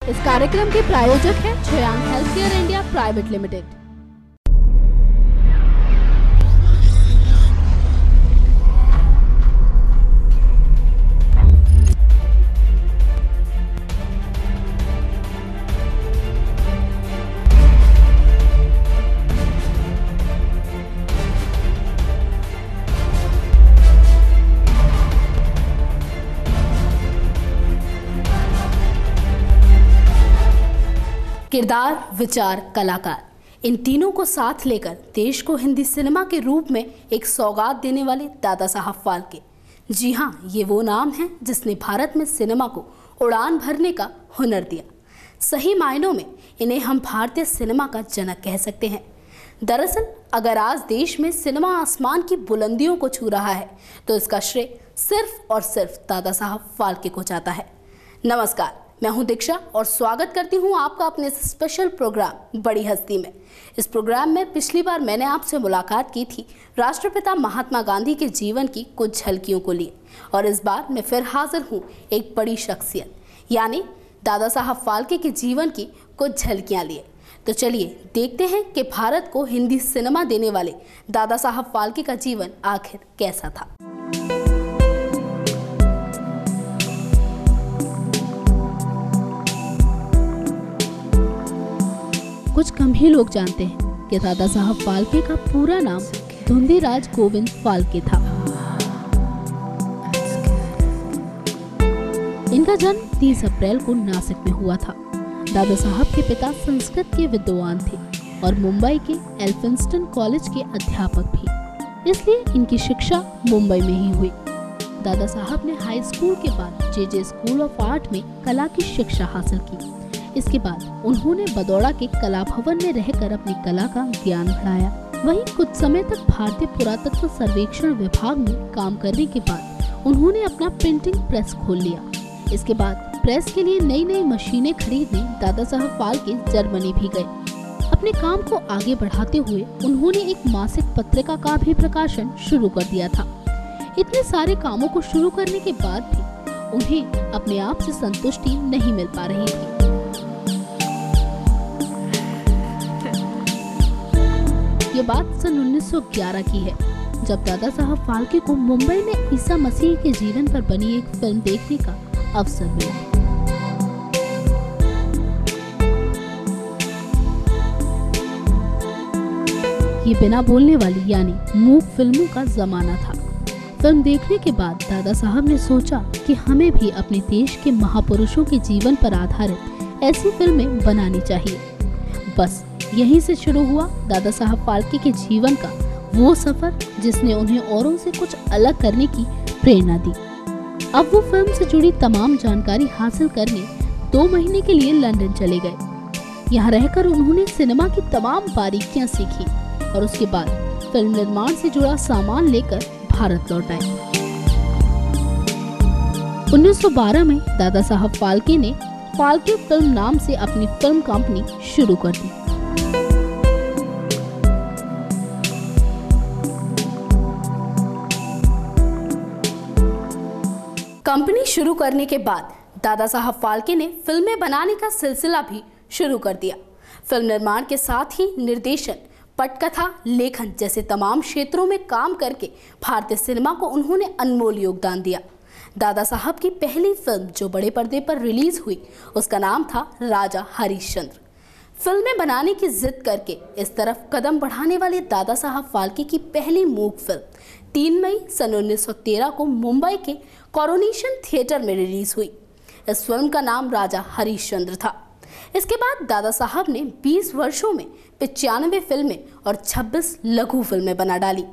इस कार्यक्रम के प्रायोजक हैं छयांग हेल्थकेयर इंडिया प्राइवेट लिमिटेड। किरदार, विचार, कलाकार, इन तीनों को साथ लेकर देश को हिंदी सिनेमा के रूप में एक सौगात देने वाले दादा साहब फाल्के। जी हाँ, ये वो नाम है जिसने भारत में सिनेमा को उड़ान भरने का हुनर दिया। सही मायनों में इन्हें हम भारतीय सिनेमा का जनक कह सकते हैं। दरअसल अगर आज देश में सिनेमा आसमान की बुलंदियों को छू रहा है तो इसका श्रेय सिर्फ और सिर्फ दादा साहब फाल्के को जाता है। नमस्कार, मैं हूं दीक्षा और स्वागत करती हूं आपका अपने स्पेशल प्रोग्राम बड़ी हस्ती में। इस प्रोग्राम में पिछली बार मैंने आपसे मुलाकात की थी राष्ट्रपिता महात्मा गांधी के जीवन की कुछ झलकियों को लिए, और इस बार मैं फिर हाजिर हूं एक बड़ी शख्सियत यानी दादा साहब फाल्के के जीवन की कुछ झलकियां लिए। तो चलिए देखते हैं कि भारत को हिंदी सिनेमा देने वाले दादा साहब फाल्के का जीवन आखिर कैसा था। कुछ कम ही लोग जानते हैं कि दादा साहब फाल्के का पूरा नाम धुंधीराज गोविंद फाल्के था। इनका जन्म 30 अप्रैल को नासिक में हुआ था। दादा साहब के पिता संस्कृत के विद्वान थे और मुंबई के एल्फिंस्टन कॉलेज के अध्यापक भी, इसलिए इनकी शिक्षा मुंबई में ही हुई। दादा साहब ने हाई स्कूल के बाद जे स्कूल ऑफ आर्ट में कला की शिक्षा हासिल की। इसके बाद उन्होंने बदौड़ा के कला भवन में रहकर अपनी कला का ज्ञान बढ़ाया। वहीं कुछ समय तक भारतीय पुरातत्व सर्वेक्षण विभाग में काम करने के बाद उन्होंने अपना प्रिंटिंग प्रेस खोल लिया। इसके बाद प्रेस के लिए नई नई मशीनें खरीदने दादा साहब फाल्के जर्मनी भी गए। अपने काम को आगे बढ़ाते हुए उन्होंने एक मासिक पत्रिका का भी प्रकाशन शुरू कर दिया था। इतने सारे कामों को शुरू करने के बाद भी उन्हें अपने आप से संतुष्टि नहीं मिल पा रही थी। ये बात सन 1911 की है, जब दादा साहब फाल्के को मुंबई में ईसा मसीह के जीवन पर बनी एक फिल्म देखने का अवसर मिला। ये बिना बोलने वाली यानी मूक फिल्मों का जमाना था। फिल्म देखने के बाद दादा साहब ने सोचा कि हमें भी अपने देश के महापुरुषों के जीवन पर आधारित ऐसी फिल्में बनानी चाहिए। बस यहीं से शुरू हुआ दादा साहब फाल्के के जीवन का वो सफर जिसने उन्हें औरों से कुछ अलग करने की प्रेरणा दी। अब वो फिल्म से जुड़ी तमाम जानकारी हासिल करने 2 महीने के लिए लंदन चले गए। यहाँ रहकर उन्होंने सिनेमा की तमाम बारीकियां सीखी और उसके बाद फिल्म निर्माण से जुड़ा सामान लेकर भारत लौट आए। 1912 में दादा साहब फाल्के ने फाल्के फिल्म नाम से अपनी फिल्म कंपनी शुरू कर दी। कंपनी शुरू करने के बाद दादा साहब फाल्के ने फिल्में बनाने का सिलसिला भी शुरू कर दिया। फिल्म निर्माण के साथ ही निर्देशन, पटकथा, लेखन जैसे तमाम क्षेत्रों में काम करके भारतीय सिनेमा को उन्होंने अनमोल योगदान दिया। दादा साहब की पहली फिल्म जो बड़े पर्दे पर रिलीज हुई उसका नाम था राजा हरिश्चंद्र। फिल्में बनाने की जिद करके इस तरफ कदम बढ़ाने वाले दादा साहब फाल्के की पहली मूक फिल्म 3 मई सन 1913 को मुंबई के कोरोनेशन थिएटर में रिलीज हुई। इस फिल्म का नाम राजा हरिश्चंद्र था। इसके बाद दादा साहब ने 20 वर्षों में 95 फिल्में और 26 लघु फिल्में बना डाली।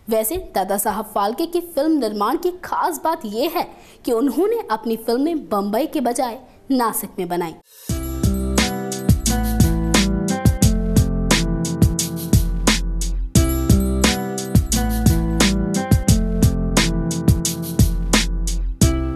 वैसे दादा साहब फाल्के की फिल्म निर्माण की खास बात यह है कि उन्होंने अपनी फिल्में बम्बई के बजाय नासिक में बनाई।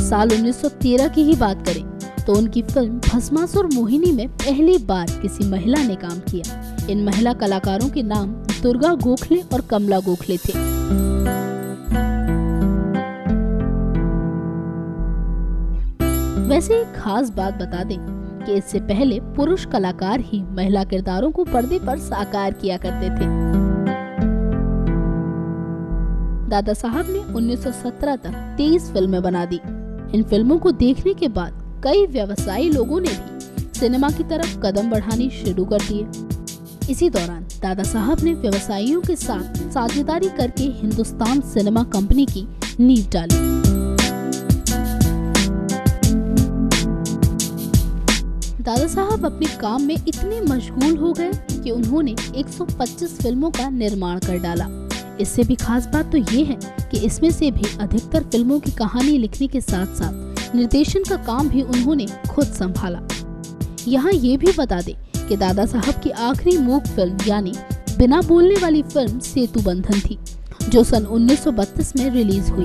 साल 1913 की ही बात करें तो उनकी फिल्म भस्मासुर मोहिनी में पहली बार किसी महिला ने काम किया। इन महिला कलाकारों के नाम दुर्गा गोखले और कमला गोखले थे। वैसे एक खास बात बता दें कि इससे पहले पुरुष कलाकार ही महिला किरदारों को पर्दे पर साकार किया करते थे। दादा साहब ने 1917 तक 23 फिल्में बना दी। इन फिल्मों को देखने के बाद कई व्यवसायी लोगों ने भी सिनेमा की तरफ कदम बढ़ाने शुरू कर दिए। इसी दौरान दादा साहब ने व्यवसायियों के साथ साझेदारी करके हिंदुस्तान सिनेमा कंपनी की नींव डाली। दादा साहब अपने काम में इतने मशगूल हो गए कि उन्होंने 125 फिल्मों का निर्माण कर डाला। इससे भी खास बात तो ये है कि इसमें से भी अधिकतर फिल्मों की कहानी लिखने के साथ साथ निर्देशन का काम भी उन्होंने खुद संभाला। यहाँ ये भी बता दें कि दादा साहब की आखिरी मूक फिल्म यानी बिना बोलने वाली फिल्म सेतु बंधन थी, जो सन 1932 में रिलीज हुई।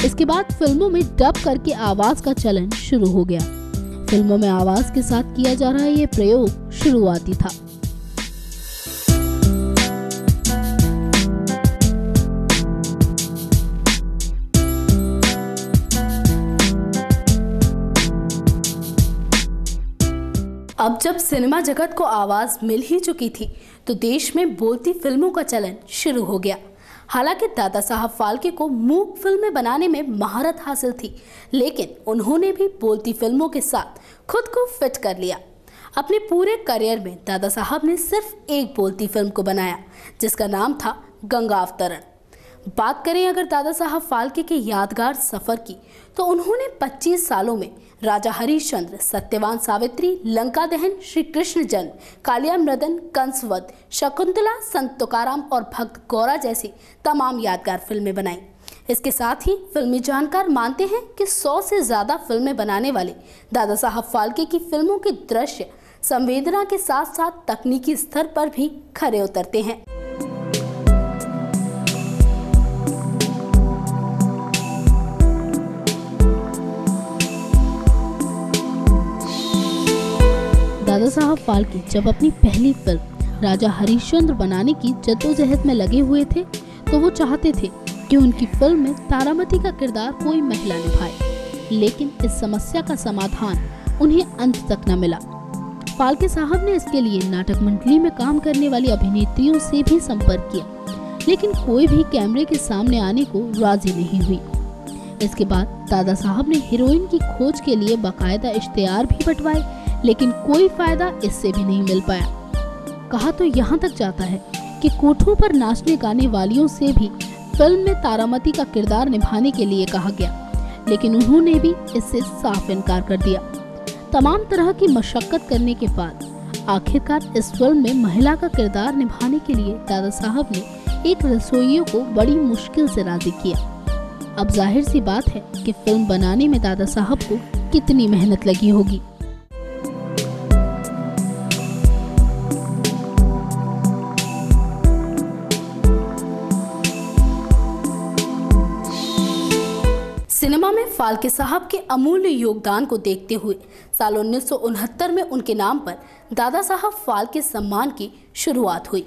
इसके बाद फिल्मों में डब करके आवाज का चलन शुरू हो गया। फिल्मों में आवाज के साथ किया जा रहा ये प्रयोग शुरुआती था। अब जब सिनेमा जगत को आवाज मिल ही चुकी थी तो देश में बोलती फिल्मों का चलन शुरू हो गया। हालांकि दादा साहब फाल्के को मूक फिल्में बनाने में महारत हासिल थी, लेकिन उन्होंने भी बोलती फिल्मों के साथ खुद को फिट कर लिया। अपने पूरे करियर में दादा साहब ने सिर्फ एक बोलती फिल्म को बनाया, जिसका नाम था गंगा अवतरण। बात करें अगर दादा साहब फाल्के के यादगार सफर की, तो उन्होंने 25 सालों में राजा हरिश्चंद्र, सत्यवान सावित्री, लंका दहन, श्री कृष्ण जन्म, कालिया मृदन, कंसवध, शकुंतला, संत तुकाराम और भक्त गौरा जैसी तमाम यादगार फिल्में बनाई। इसके साथ ही फिल्मी जानकार मानते हैं कि 100 से ज्यादा फिल्में बनाने वाले दादा साहब फाल्के की फिल्मों के दृश्य संवेदना के साथ साथ तकनीकी स्तर पर भी खरे उतरते हैं। दादा साहब फाल्के जब अपनी पहली फिल्म राजा हरिश्चंद्र बनाने की जद्दोजहद में लगे हुए थे, तो वो चाहते थे कि उनकी फिल्म में तारामती का किरदार कोई महिला निभाए, लेकिन इस समस्या का समाधान उन्हें अंत तक न मिला। फाल्के साहब ने इसके लिए नाटक मंडली में काम करने वाली अभिनेत्रियों से भी संपर्क किया, लेकिन कोई भी कैमरे के सामने आने को राजी नहीं हुई। इसके बाद दादा साहब ने हीरोइन की खोज के लिए बाकायदा इश्तेहार भी बंटवाए, लेकिन कोई फायदा इससे भी नहीं मिल पाया। कहा तो यहाँ तक जाता है कि कोठों पर नाचने गाने वालियों से भी फिल्म में तारामती का किरदार निभाने के लिए कहा गया, लेकिन उन्होंने भी इससे साफ इनकार कर दिया। तमाम तरह की मशक्कत करने के बाद आखिरकार इस फिल्म में महिला का किरदार निभाने के लिए दादा साहब ने एक रसोइयों को बड़ी मुश्किल से राजी किया। अब जाहिर सी बात है कि फिल्म बनाने में दादा साहब को कितनी मेहनत लगी होगी। सिनेमा में फाल्के साहब के अमूल्य योगदान को देखते हुए साल 1969 में उनके नाम पर दादा साहब फाल्के सम्मान की शुरुआत हुई।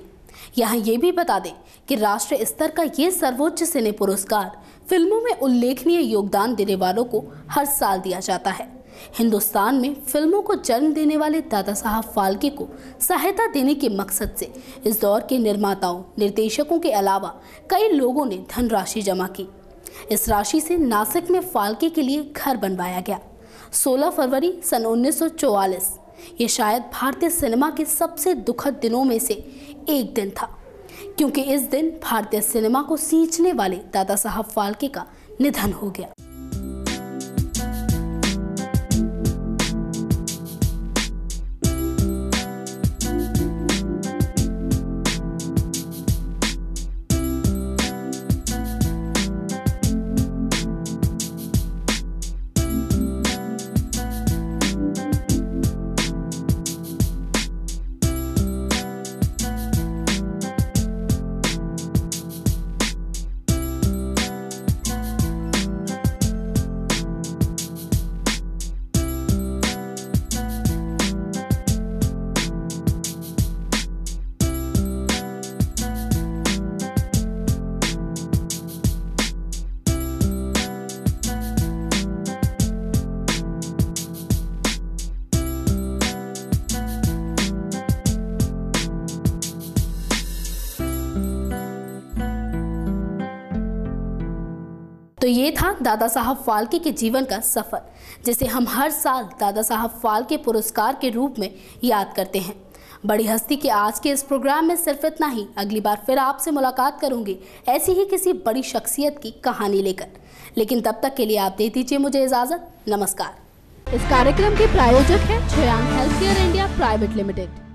यहाँ ये भी बता दें कि राष्ट्रीय स्तर का ये सर्वोच्च सिने पुरस्कार फिल्मों में उल्लेखनीय योगदान देने वालों को हर साल दिया जाता है। हिंदुस्तान में फिल्मों को जन्म देने वाले दादा साहब फाल्के को सहायता देने के मकसद से इस दौर के निर्माताओं, निर्देशकों के अलावा कई लोगों ने धनराशि जमा की। इस राशि से नासिक में फाल्के के लिए घर बनवाया गया। 16 फरवरी सन 1944 ये शायद भारतीय सिनेमा के सबसे दुखद दिनों में से एक दिन था, क्योंकि इस दिन भारतीय सिनेमा को सींचने वाले दादा साहब फाल्के का निधन हो गया। तो ये था दादा साहब फाल्के के जीवन का सफर, जिसे हम हर साल दादा साहब फाल्के पुरस्कार के रूप में याद करते हैं। बड़ी हस्ती के आज के इस प्रोग्राम में सिर्फ इतना ही। अगली बार फिर आपसे मुलाकात करूंगी ऐसी ही किसी बड़ी शख्सियत की कहानी लेकर। लेकिन तब तक के लिए आप दे दीजिए मुझे इजाजत। नमस्कार। इस कार्यक्रम के प्रायोजक हैं छोयांग health care India private limited.